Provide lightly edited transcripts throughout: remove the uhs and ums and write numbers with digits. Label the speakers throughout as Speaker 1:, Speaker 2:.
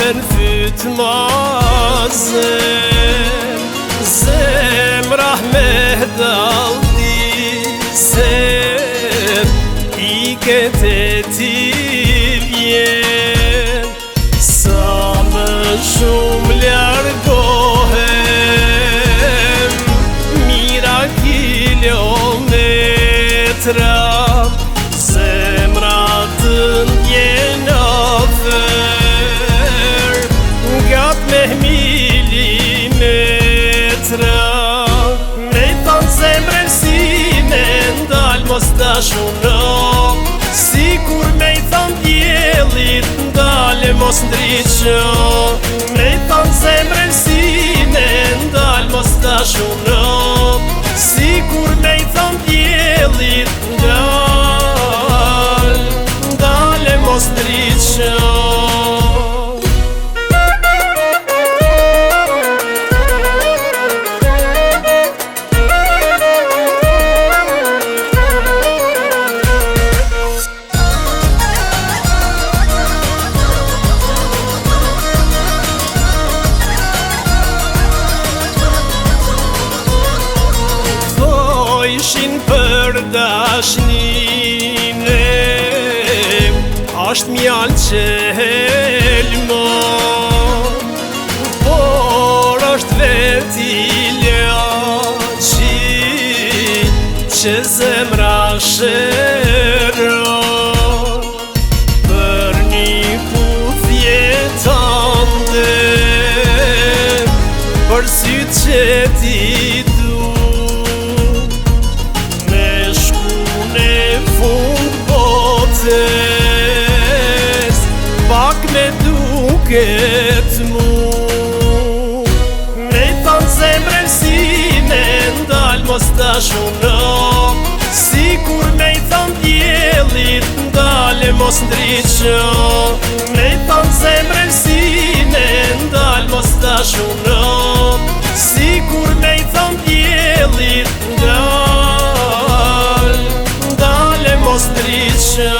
Speaker 1: në fyt mazën, zemra me daldi se i kete ti vjen. Sa më shumë largohem, mira kilometra, zemra të ndjen afer, gat me milimetra. Me thanë zemrën si me ndal mos ta shuno, sikur me i thanë djelit ndale mos ndriqo. Me thanë zemrën si me ndal mos ta shuno, sikur me i thanë djelit ndale mos ndriqo. Ishin për dashnine, asht mjallë që helmon, por është veti ilaçi që zemra shëron. Për një puthje tande, për sytë që ti pak me duket mu. Me thanë zemrën si me ndal mos ta shuno, sikur me i thanë djelit ndale mos ndriqo. Me thanë zemrën si me ndal mos ta shuno, sikur me i thanë djelit ndale mos ndriqo.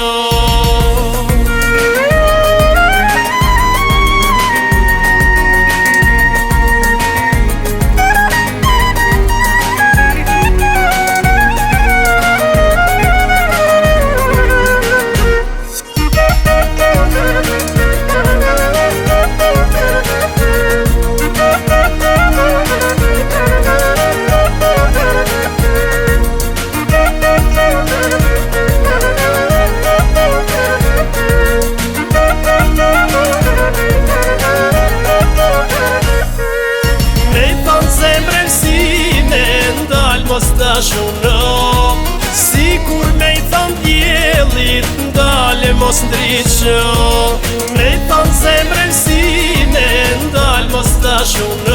Speaker 1: Mos ta shuno, sikur me i thanë djelit ndale mos ndriqo. Me i thanë zemrën si me ndal mos ta shuno,